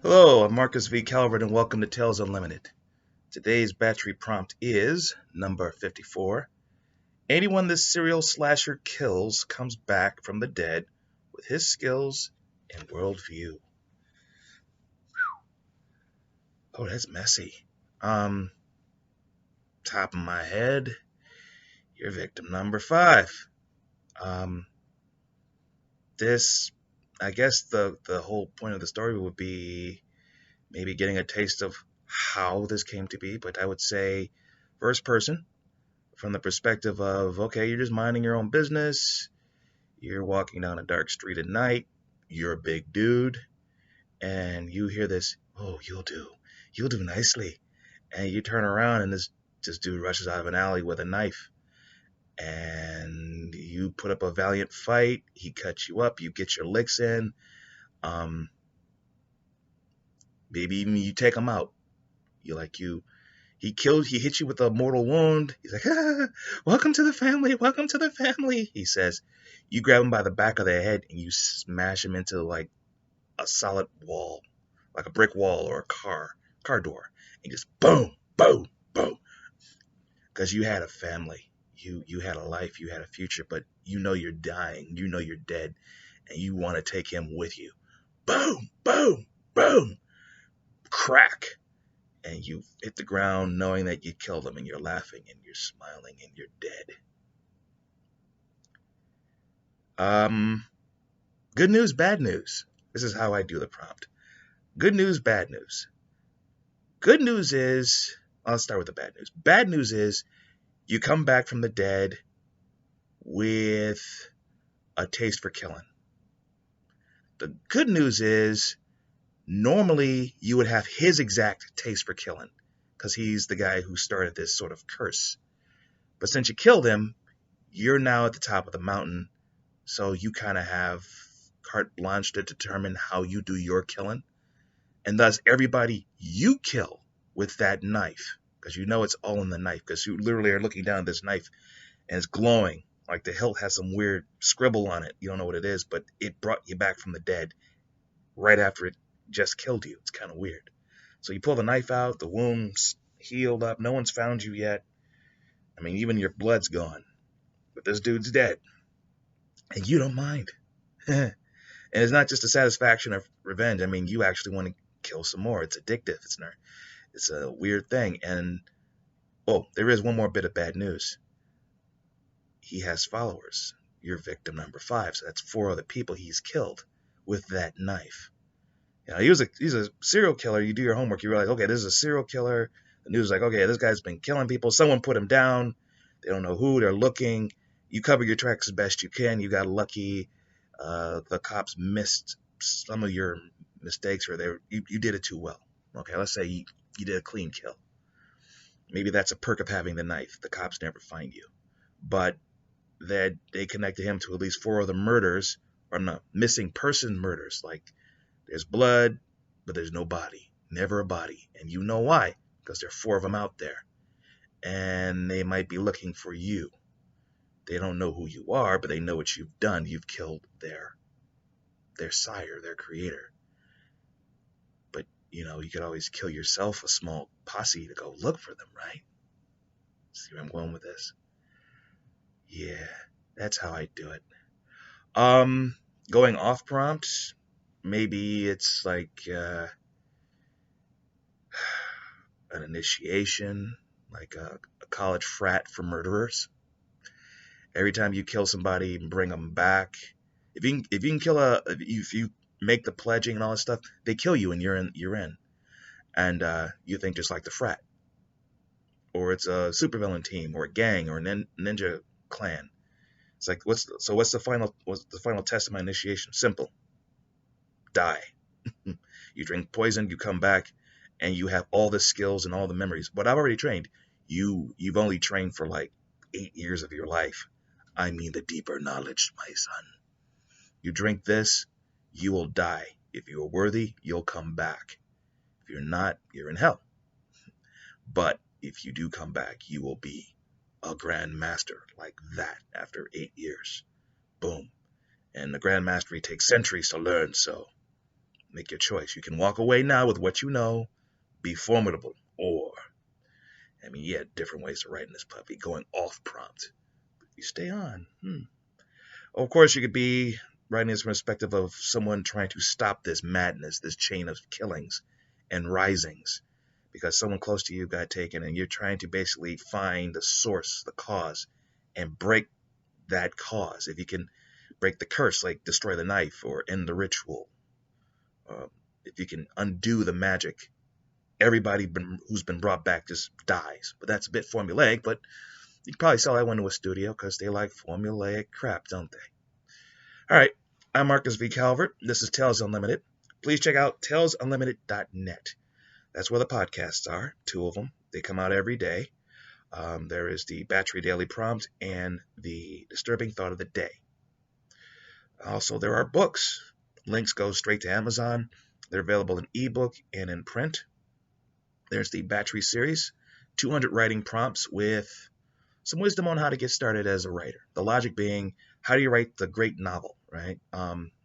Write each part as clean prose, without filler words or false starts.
Hello, I'm Marcus V. Calvert, and welcome to Tales Unlimited. Today's battery prompt is number 54. Anyone this serial slasher kills comes back from the dead with his skills and worldview. Oh, that's messy. Top of my head, you're victim number 5. Um, I guess the whole point of the story would be maybe getting a taste of how this came to be, but I would say first person, from the perspective of, okay, you're just minding your own business. You're walking down a dark street at night. You're a big dude. And you hear this, oh, you'll do nicely. And you turn around and this dude rushes out of an alley with a knife. And you put up a valiant fight. He cuts you up. You get your licks in. Maybe even you take him out. He hit you with a mortal wound. He's like, welcome to the family, welcome to the family, he says. You grab him by the back of the head and you smash him into like a solid wall, like a brick wall or a car door. And just boom, boom, boom. Because you had a family. You had a life, you had a future, but you know you're dying, you know you're dead, and you want to take him with you. Boom, boom, boom. Crack. And you hit the ground knowing that you killed him, and you're laughing and you're smiling and you're dead. Good news, bad news. This is how I do the prompt. Good news, bad news. Good news is, I'll start with the bad news. Bad news is you come back from the dead with a taste for killing. The good news is normally you would have his exact taste for killing because he's the guy who started this sort of curse. But since you killed him, you're now at the top of the mountain, so you kind of have carte blanche to determine how you do your killing. And thus, everybody you kill with that knife, because you know it's all in the knife, because you literally are looking down at this knife and it's glowing, like the hilt has some weird scribble on it. You don't know what it is, but it brought you back from the dead right after it just killed you. It's kind of weird. So you pull the knife out, the wound's healed up, no one's found you yet. I mean, even your blood's gone. But this dude's dead. And you don't mind. And it's not just a satisfaction of revenge. I mean, you actually want to kill some more. It's addictive. It's a weird thing. And, oh, there is one more bit of bad news. He has followers. You're victim number 5. So that's 4 other people he's killed with that knife. You know, he's a serial killer. You do your homework. You realize, okay, this is a serial killer. The news is like, okay, this guy's been killing people. Someone put him down. They don't know who. They're looking. You cover your tracks as best you can. You got lucky. The cops missed some of your mistakes, or you did it too well. Okay, let's say you did a clean kill. Maybe that's a perk of having the knife. The cops never find you. But that they connected him to at least 4 other murders, or no, missing person murders. Like, there's blood, but there's no body. Never a body. And you know why? Because there are 4 of them out there. And they might be looking for you. They don't know who you are, but they know what you've done. You've killed their sire, their creator. But, you know, you could always kill yourself, a small posse, to go look for them, right? See where I'm going with this? Yeah, that's how I do it. Going off prompt, maybe it's like an initiation, like a college frat for murderers. Every time you kill somebody and bring them back, if you can if you make the pledging and all that stuff, they kill you and you're in. And you think just like the frat, or it's a supervillain team, or a gang, or a ninja clan. It's like, what's the final test of my initiation? Simple. Die. You drink poison, you come back, and you have all the skills and all the memories. But I've already trained. You've only trained for like 8 years of your life. I mean the deeper knowledge, my son. You drink this, you will die. If you are worthy, you'll come back. If you're not, you're in hell. But if you do come back, you will be a Grand Master like that after 8 years. Boom. And the Grand Mastery takes centuries to learn, so make your choice. You can walk away now with what you know, be formidable, or, different ways to write in this puppy, going off prompt. You stay on. Of course, you could be writing this from the perspective of someone trying to stop this madness, this chain of killings and risings, because someone close to you got taken, and you're trying to basically find the source, the cause, and break that cause. If you can break the curse, like destroy the knife or end the ritual, if you can undo the magic, everybody who's been brought back just dies. But that's a bit formulaic, but you can probably sell that one to a studio because they like formulaic crap, don't they? All right, I'm Marcus V. Calvert. This is Tales Unlimited. Please check out talesunlimited.net. That's where the podcasts are, 2 of them. They come out every day. There is the Batchery Daily Prompt and the Disturbing Thought of the Day. Also, there are books. Links go straight to Amazon. They're available in ebook and in print. There's the Batchery series, 200 writing prompts with some wisdom on how to get started as a writer. The logic being, how do you write the great novel, right?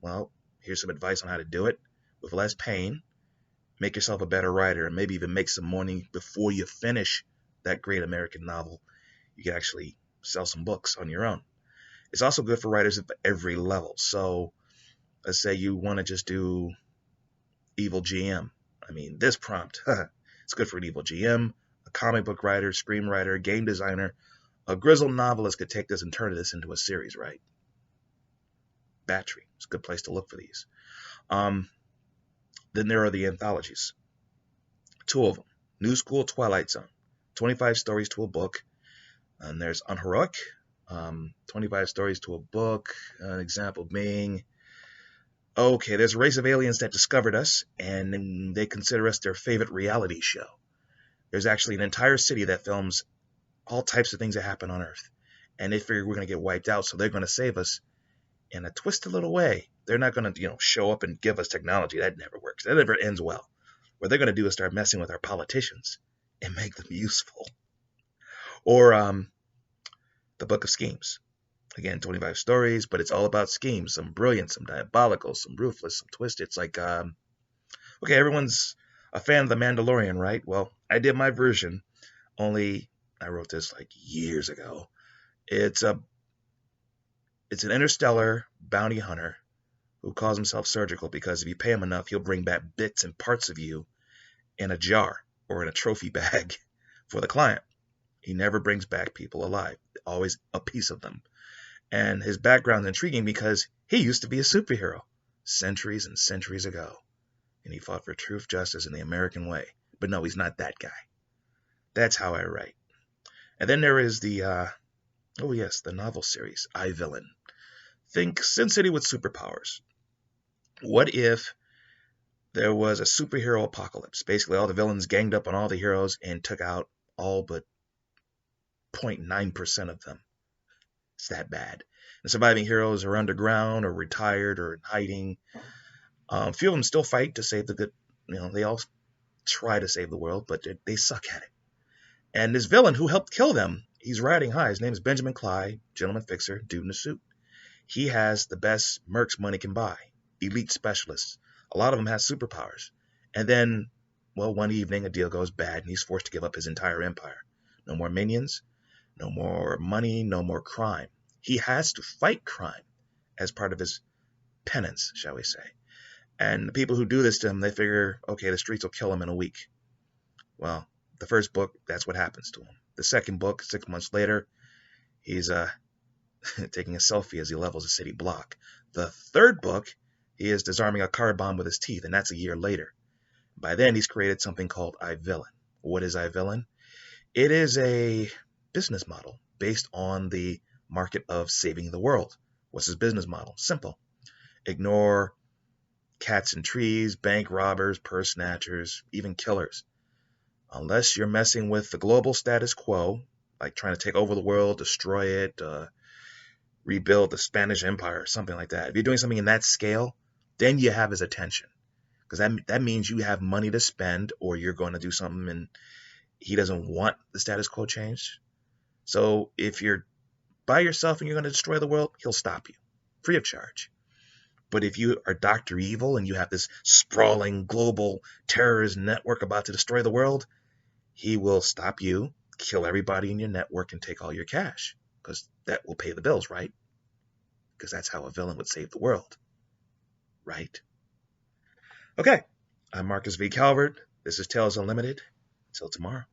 Well, here's some advice on how to do it with less pain. Make yourself a better writer, and maybe even make some money before you finish that great American novel. You can actually sell some books on your own. It's also good for writers at every level. So let's say you want to just do evil GM. This prompt, it's good for an evil GM, a comic book writer, screenwriter, game designer. A grizzled novelist could take this and turn this into a series, right? Batchery. It's a good place to look for these. Then there are the anthologies. 2 of them. New School, Twilight Zone. 25 stories to a book. And there's Unheroic. 25 stories to a book. An example being, okay, there's a race of aliens that discovered us, and they consider us their favorite reality show. There's actually an entire city that films all types of things that happen on Earth. And they figure we're going to get wiped out, so they're going to save us in a twisted little way. They're not going to, show up and give us technology. That never works. That never ends well. What they're going to do is start messing with our politicians and make them useful. Or the Book of Schemes. Again, 25 stories, but it's all about schemes. Some brilliant, some diabolical, some ruthless, some twisted. It's like, okay, everyone's a fan of The Mandalorian, right? Well, I did my version, only I wrote this like years ago. It's an interstellar bounty hunter who calls himself Surgical because if you pay him enough, he'll bring back bits and parts of you in a jar or in a trophy bag for the client. He never brings back people alive, always a piece of them. And his background is intriguing because he used to be a superhero centuries and centuries ago. And he fought for truth, justice, and the American way. But no, he's not that guy. That's how I write. And then there is the novel series, I, Villain. Think Sin City with superpowers. What if there was a superhero apocalypse? Basically, all the villains ganged up on all the heroes and took out all but 0.9% of them. It's that bad. The surviving heroes are underground or retired or in hiding. A few of them still fight to save the good. They all try to save the world, but they suck at it. And this villain who helped kill them, he's riding high. His name is Benjamin Clyde, gentleman fixer, dude in a suit. He has the best mercs money can buy, elite specialists. A lot of them have superpowers. And then, one evening a deal goes bad and he's forced to give up his entire empire. No more minions, no more money, no more crime. He has to fight crime as part of his penance, shall we say. And the people who do this to him, they figure, okay, the streets will kill him in a week. Well, the first book, that's what happens to him. The second book, 6 months later, he's taking a selfie as he levels a city block. The third book, he is disarming a car bomb with his teeth, and that's a year later. By then, he's created something called I, Villain. What is I, Villain? It is a business model based on the market of saving the world. What's his business model? Simple. Ignore cats and trees, bank robbers, purse snatchers, even killers. Unless you're messing with the global status quo, like trying to take over the world, destroy it, rebuild the Spanish Empire or something like that. If you're doing something in that scale, then you have his attention. Because that means you have money to spend, or you're going to do something and he doesn't want the status quo changed. So if you're by yourself and you're going to destroy the world, he'll stop you free of charge. But if you are Dr. Evil and you have this sprawling global terrorist network about to destroy the world, he will stop you, kill everybody in your network, and take all your cash. Because that will pay the bills, right? Because that's how a villain would save the world. Right? Okay. I'm Marcus V. Calvert. This is Tales Unlimited. Until tomorrow.